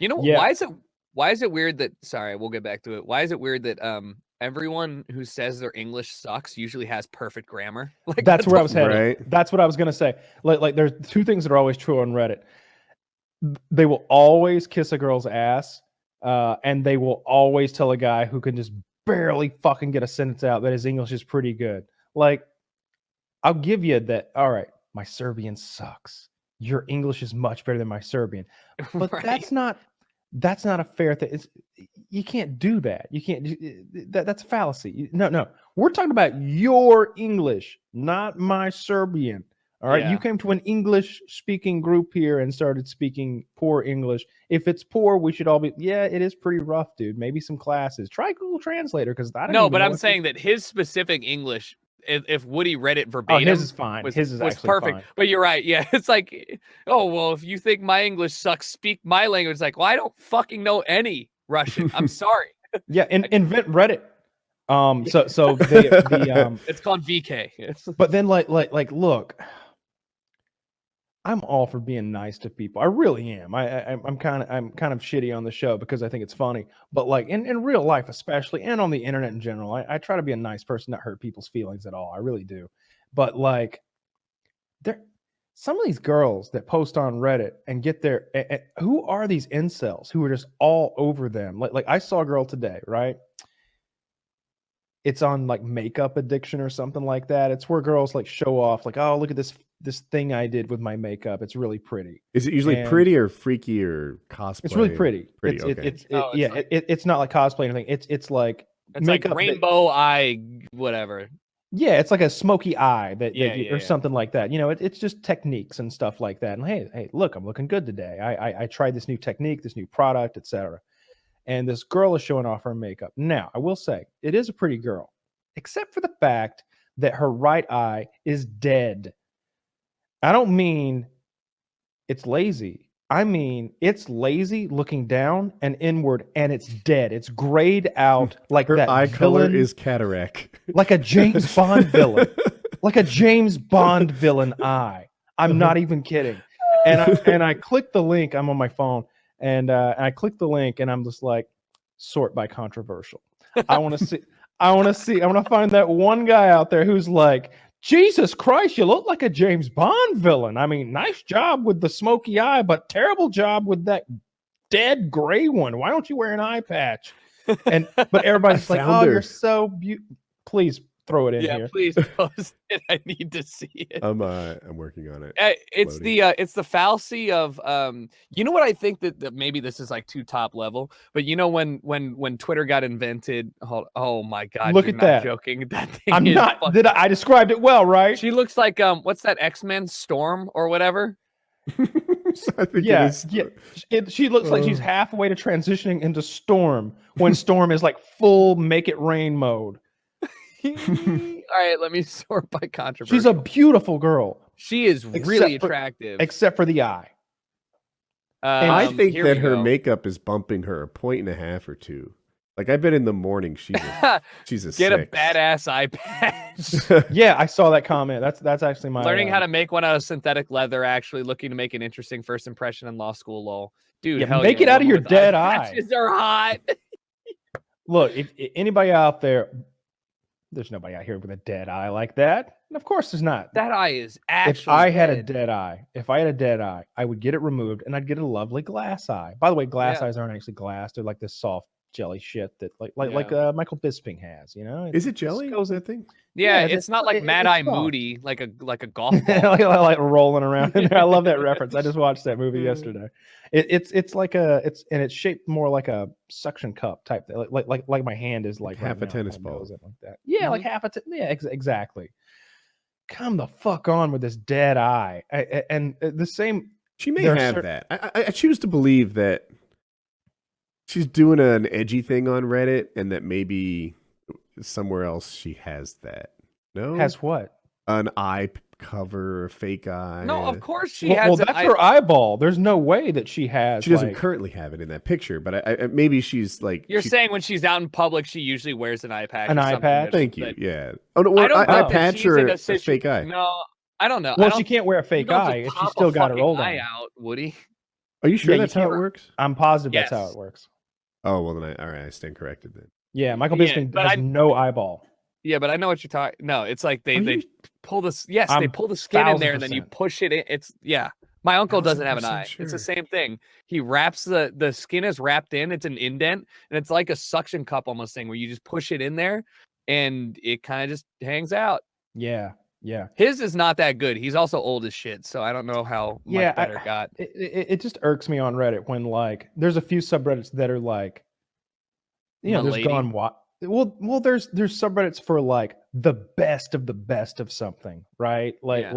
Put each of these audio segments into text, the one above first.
You know, Yeah. why is it weird that sorry, we'll get back to it. Why is it weird that everyone who says their English sucks usually has perfect grammar? Like That's what where I the was headed. Right. That's what I was gonna say. Like there's two things that are always true on Reddit. They will always kiss a girl's ass, and they will always tell a guy who can just barely fucking get a sentence out that his English is pretty good. Like, I'll give you that. All right, my Serbian sucks. Your English is much better than my Serbian, but Right. that's not a fair thing. You can't do that. You can't. That's a fallacy. No. We're talking about your English, not my Serbian. All right. Yeah. You came to an English speaking group here and started speaking poor English. If it's poor, we should all be. Yeah, it is pretty rough, dude. Maybe some classes. Try Google Translator because I don't. No, even but know I'm if saying that his specific English, if Woody read it Oh, verbatim, his is fine. His is was actually perfect. fine. But you're right. Yeah, it's like, oh well, if you think my English sucks, speak my language. It's like, well, I don't fucking know any Russian. I'm sorry. Yeah, invent Reddit. So the It's called VK. but then like look, I'm all for being nice to people. I really am. I'm kind of shitty on the show because I think it's funny. But like in real life, especially, and on the internet in general, I try to be a nice person, not hurt people's feelings at all. I really do. But like, there, some of these girls that post on Reddit and get their who are these incels who are just all over them? Like I saw a girl today, right? It's on like makeup addiction or something like that. It's where girls like show off, like, oh, look at this thing I did with my makeup. It's really pretty. Is it usually And pretty or freaky or cosplay? it's really pretty. Pretty, Okay. like, It's not like cosplay or anything. It's like it's like makeup rainbow eye, whatever. yeah, it's like a smoky eye that, Yeah, or something like that. You know, it's just techniques and stuff like that. And hey, look, I'm looking good today. I tried this new technique, this new product, etc. And this girl is showing off her makeup. Now, I will say, it is a pretty girl, except for the fact that her right eye is dead. I don't mean it's lazy. I mean, it's lazy looking down and inward, and it's dead. It's grayed out like Her that eye color villain, is cataract. like a James Bond villain, like a James Bond villain eye. I'm not even kidding. And I clicked the link. I'm on my phone, and I clicked the link, and I'm just like, sort by controversial. I want to see. I want to find that one guy out there who's like, Jesus Christ, you look like a James Bond villain. I mean, nice job with the smoky eye, but terrible job with that dead gray one. Why don't you wear an eye patch? But everybody's like, oh, you're so beautiful. Please throw it in here. Yeah, please post it. I need to see it. I'm working on it. It's the fallacy of you know what I think that maybe this is like too top level, but you know when Twitter got invented, oh my god, look you're at not that. joking. That thing I'm is not. Did I described it well, right? She looks like what's that X-Men Storm or whatever? I think Yeah, it is. she looks like she's halfway to transitioning into Storm when Storm is like full make it rain mode. All right, let me sort by controversy. She's a beautiful girl. She is really attractive, except for the eye. I think that her go. makeup is bumping her 1.5 points or 2. Like I bet in the morning she's a get 6. a badass eye patch. Yeah, I saw that comment. That's actually my learning how to make one out of synthetic leather. Actually, looking to make an interesting first impression in law school. Lol, dude, yeah, make it out of your dead eye. Patches are hot. Look, if anybody out there, there's nobody out here with a dead eye like that. And of course, there's not. That eye is actually. If I had a dead eye, I would get it removed and I'd get a lovely glass eye. By the way, glass eyes aren't actually glass; they're like this soft jelly shit that like Michael Bisping has. You know, is it jelly? Is that thing? Yeah, it's not like Mad Eye Moody, like a golf ball. like rolling around in there. I love that reference. I just watched that movie yesterday. It's like it's shaped more like a suction cup type thing. Like my hand is like half a tennis ball, like that. Yeah, like half a exactly. Come the fuck on with this dead eye. And the same. She may have that. I choose to believe that she's doing an edgy thing on Reddit, and that maybe somewhere else she has that. No, has what? An eye cover, a fake eye. No, of course she has. Well, that's her eyeball. There's no way that she has. She doesn't currently have it in that picture, but maybe she's like. You're saying when she's out in public, she usually wears an eye patch. An eye patch. Thank you. Yeah. Oh no, eye patch or a fake eye. No, I don't know. Well, she can't wear a fake eye. She still got her old eye out, Woody. Are you sure Yeah, you that's how it can't- works? I'm positive that's how Yes. it works. Oh well, then all right, I stand corrected then. Yeah, Michael Yeah, Bisping but has no eyeball. Yeah, but I know what you're talking. No, it's like Are they you- pull this. Yes, they I'm pull the skin in there and then you 1000%. push it in. It's My uncle doesn't have an 1000% eye. It's the sure. same thing. He wraps the skin is wrapped in. It's an indent and it's like a suction cup almost thing where you just push it in there and it kind of just hangs out. Yeah, yeah, His is not that good. He's also old as shit, so I don't know how much yeah. better it got. It just irks me on Reddit when like there's a few subreddits that are like, there's Milady. gone what. Well, there's subreddits for like the best of something, right? Yeah.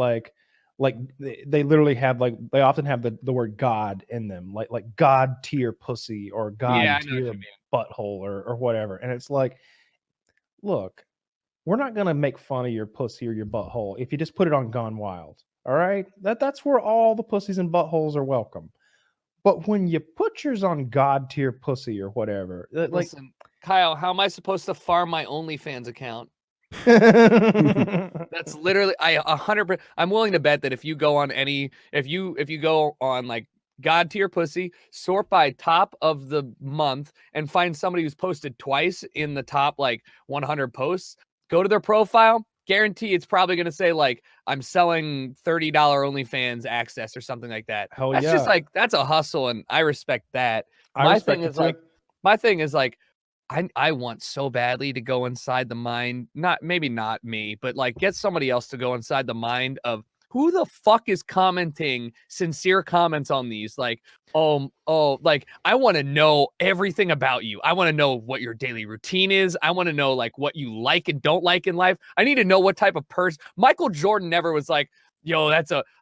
Like they literally have like they often have the word God in them, like God tier pussy or God Yeah, I know what tier you mean. butthole or whatever, and it's like, look, we're not gonna make fun of your pussy or your butthole if you just put it on Gone Wild. All right, that's where all the pussies and buttholes are welcome. But when you put yours on God tier pussy or whatever, like Listen, Kyle, how am I supposed to farm my OnlyFans account? That's literally 100%. I'm willing to bet that if you go on if you go on like God tier pussy, sort by top of the month and find somebody who's posted twice in the top like 100 posts, go to their profile, guarantee it's probably going to say like I'm selling $30 OnlyFans access or something like that. Hell That's yeah. just like that's a hustle and I respect that. I My respect thing it is too. like my thing is like I want so badly to go inside the mind, maybe not me, but like get somebody else to go inside the mind of who the fuck is commenting sincere comments on these. Like, like I want to know everything about you. I want to know what your daily routine is. I want to know like what you like and don't like in life. I need to know what type of person. Michael Jordan never was like, yo,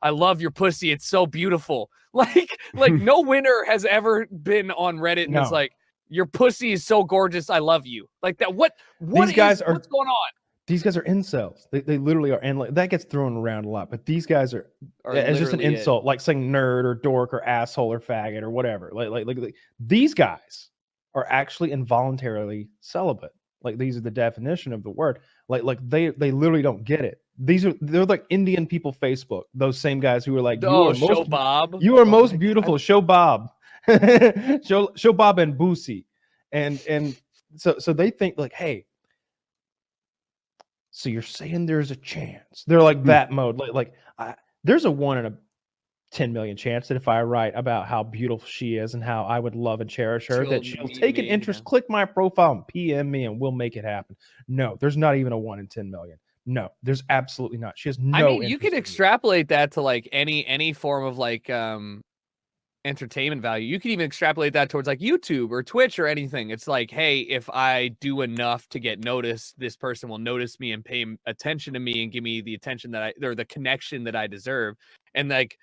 I love your pussy. It's so beautiful. Like no winner has ever been on Reddit and it's No. like, your pussy is so gorgeous. I love you. Like that. What's going on? These guys are incels. They literally are, and like, that gets thrown around a lot. But these guys are it's just an literally it. insult, like saying nerd or dork or asshole or faggot or whatever. Like these guys are actually involuntarily celibate. Like these are the definition of the word. Like they literally don't get it. They're like Indian people Facebook. Those same guys who are like, Show Bob. You are most beautiful. Show Bob. show Bob and Boosie. And so they think like, hey, so you're saying there's a chance. They're like that mode. There's a 1 in a 10 million chance that if I write about how beautiful she is and how I would love and cherish her, that she'll take an interest, click my profile and PM me and we'll make it happen. No, there's not even a 1 in 10 million. No, there's absolutely not. She has no. I mean, you could extrapolate that to like any form of like entertainment value. You can even extrapolate that towards like YouTube or Twitch or anything. It's like, hey, if I do enough to get noticed, this person will notice me and pay attention to me and give me the attention or the connection that I deserve. And like,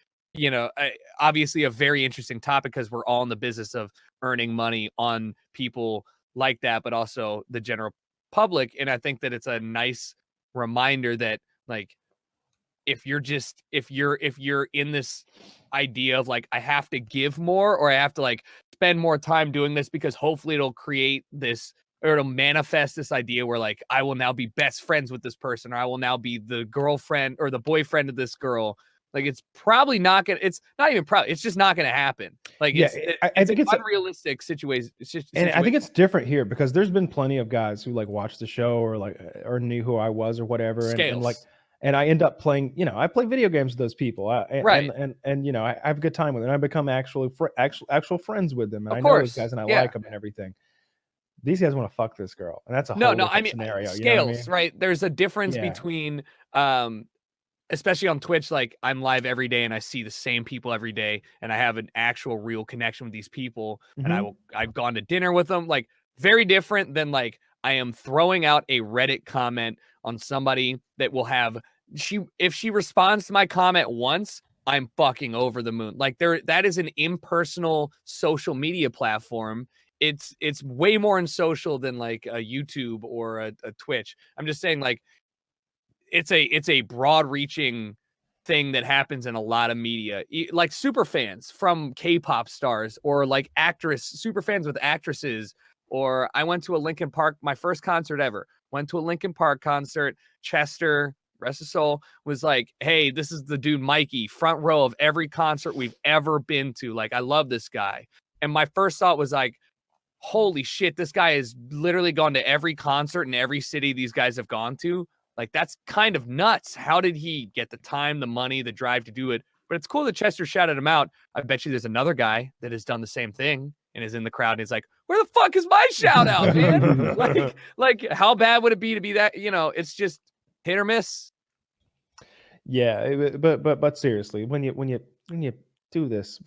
obviously a very interesting topic because we're all in the business of earning money on people like that, but also the general public. And I think that it's a nice reminder that like, if you're in this idea of like I have to give more or I have to like spend more time doing this because hopefully it'll create this or it'll manifest this idea where like I will now be best friends with this person or I will now be the girlfriend or the boyfriend of this girl. Like it's probably not gonna. It's not even probably. It's just not gonna happen. Like I think it's an unrealistic situation. And I think it's different here because there's been plenty of guys who like watched the show or knew who I was or whatever, and I end up playing. I play video games with those people, right? And I have a good time with them. And I become actual friends with them, and I know those guys and I like them and everything. These guys want to fuck this girl, and that's a whole different scenario. Scales, you know what I mean? right? There's a difference between especially on Twitch, like I'm live every day and I see the same people every day and I have an actual real connection with these people and I've gone to dinner with them. Like very different than like I am throwing out a Reddit comment on somebody that will have if she responds to my comment once, I'm fucking over the moon. Like that is an impersonal social media platform. It's way more in social than like a YouTube or a Twitch. I'm just saying like it's a broad reaching thing that happens in a lot of media, like super fans from K-pop stars or like super fans with actresses. Or I went to a Linkin Park, my first concert ever, went to a Linkin Park concert. Chester rest his soul, was like, hey, this is the dude Mikey, front row of every concert we've ever been to. Like, I love this guy. And my first thought was like, holy shit, this guy has literally gone to every concert in every city these guys have gone to. Like, that's kind of nuts. How did he get the time, the money, the drive to do it? But it's cool that Chester shouted him out. I bet you there's another guy that has done the same thing and is in the crowd and he's like, where the fuck is my shout out, man? like how bad would it be to be that, it's just hit or miss. Yeah, but seriously, when you do this,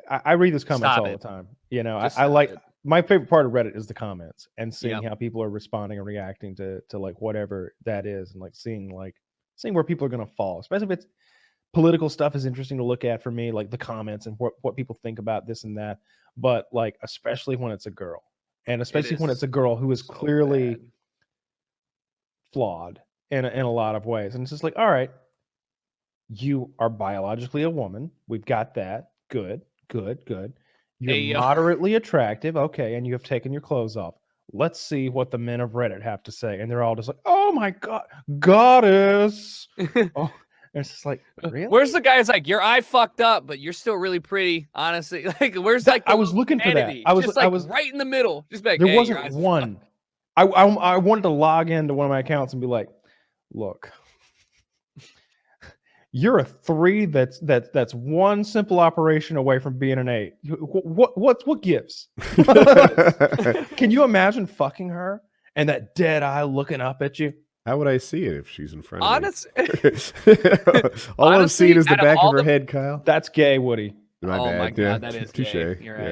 I read these comments all the time. I like my favorite part of Reddit is the comments and seeing how people are responding and reacting to like whatever that is, and like seeing where people are gonna fall, especially if it's political stuff is interesting to look at for me, like the comments and what people think about this and that. But like, especially when it's a girl, and especially when it's a girl who is clearly flawed in a lot of ways, and it's just like, all right, you are biologically a woman. We've got that. Good. You're moderately attractive. Okay. And you have taken your clothes off. Let's see what the men of Reddit have to say. And they're all just like, oh my God, goddess. Oh, and it's just like, really? Where's the guy who's like, your eye fucked up, but you're still really pretty, honestly? Like, where's like I was looking for that. I was right in the middle. Just like, there wasn't one. I wanted to log into one of my accounts and be like, look, you're a 3 that's one simple operation away from being an 8. What gives? Can you imagine fucking her and that dead eye looking up at you? How would I see it if she's in front of me? All I'm seeing is the back of her head, Kyle. That's gay, Woody. My bad. God, that is touche. gay. You're right. Yeah.